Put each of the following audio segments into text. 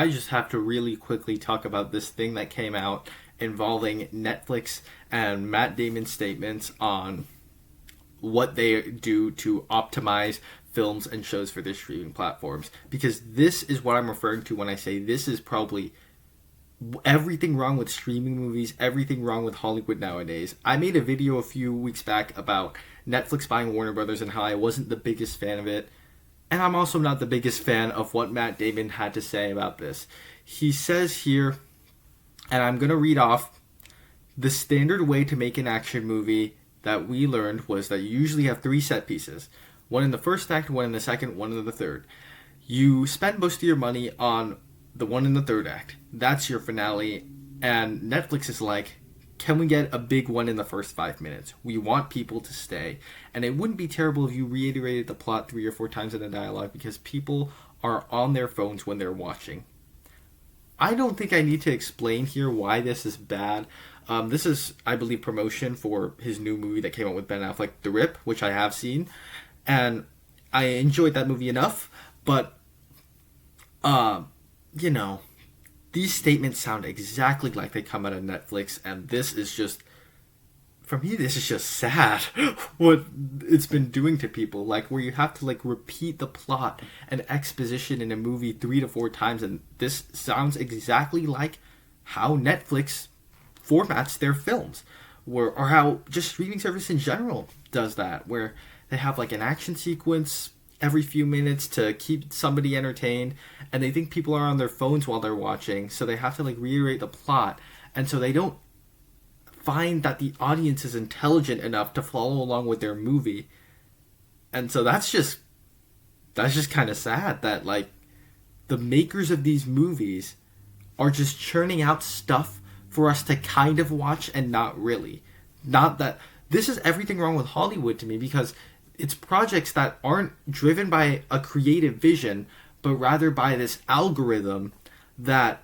I just have to really quickly talk about this thing that came out involving Netflix and Matt Damon's statements on what they do to optimize films and shows for their streaming platforms. Because this is what I'm referring to when I say this is probably everything wrong with streaming movies, everything wrong with Hollywood nowadays. I made a video a few weeks back about Netflix buying Warner Brothers and how I wasn't the biggest fan of it. And I'm also not the biggest fan of what Matt Damon had to say about this. He says here, and I'm going to read off, the standard way to make an action movie that we learned was that you usually have three set pieces. One in the first act, one in the second, one in the third. You spend most of your money on the one in the third act. That's your finale. And Netflix is like, can we get a big one in the first 5 minutes? We want people to stay. And it wouldn't be terrible if you reiterated the plot 3 or 4 times in the dialogue because people are on their phones when they're watching. I don't think I need to explain here why this is bad. This is, I believe, promotion for his new movie that came out with Ben Affleck, The Rip, which I have seen. And I enjoyed that movie enough. But, these statements sound exactly like they come out of Netflix, and this is just, for me, this is just sad what it's been doing to people. Like, where you have to, repeat the plot and exposition in a movie 3 to 4 times, and this sounds exactly like how Netflix formats their films, or how just streaming service in general does that, where they have, an action sequence every few minutes to keep somebody entertained, and they think people are on their phones while they're watching, so they have to reiterate the plot, and so they don't find that the audience is intelligent enough to follow along with their movie. And so that's just kind of sad that the makers of these movies are just churning out stuff for us to kind of watch and not really. Not that this is everything wrong with Hollywood to me, because it's projects that aren't driven by a creative vision, but rather by this algorithm that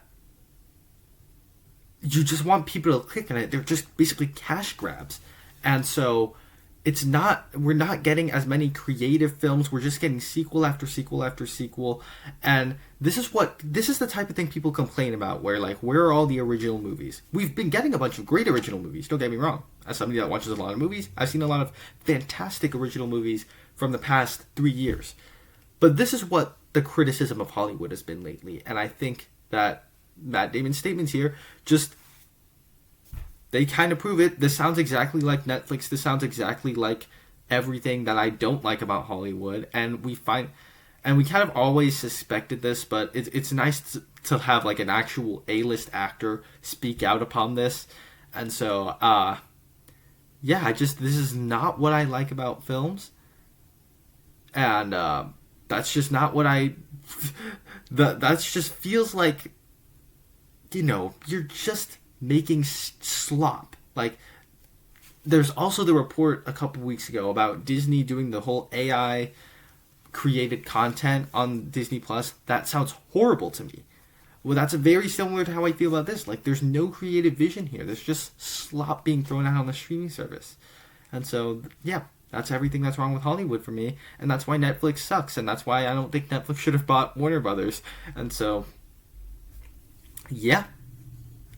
you just want people to click on it. They're just basically cash grabs. And so we're not getting as many creative films. We're just getting sequel after sequel after sequel. And this is the type of thing people complain about, where where are all the original movies? We've been getting a bunch of great original movies, don't get me wrong. As somebody that watches a lot of movies, I've seen a lot of fantastic original movies from the past 3 years. But this is what the criticism of Hollywood has been lately. And I think that Matt Damon's statements here they kind of prove it. This sounds exactly like Netflix. This sounds exactly like everything that I don't like about Hollywood. And we kind of always suspected this, but it's nice to have an actual A-list actor speak out upon this. And so, this is not what I like about films. And that's just not what that's just feels like, you're just making slop. There's also the report a couple weeks ago about Disney doing the whole AI created content on Disney Plus. That sounds horrible to me. Well, that's very similar to how I feel about this. There's no creative vision here. There's just slop being thrown out on the streaming service. And so, yeah, that's everything that's wrong with Hollywood for me. And that's why Netflix sucks. And that's why I don't think Netflix should have bought Warner Brothers. And so, yeah.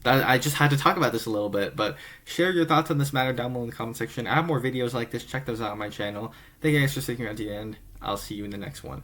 I just had to talk about this a little bit, but share your thoughts on this matter down below in the comment section. I have more videos like this. Check those out on my channel. Thank you guys for sticking around to the end. I'll see you in the next one.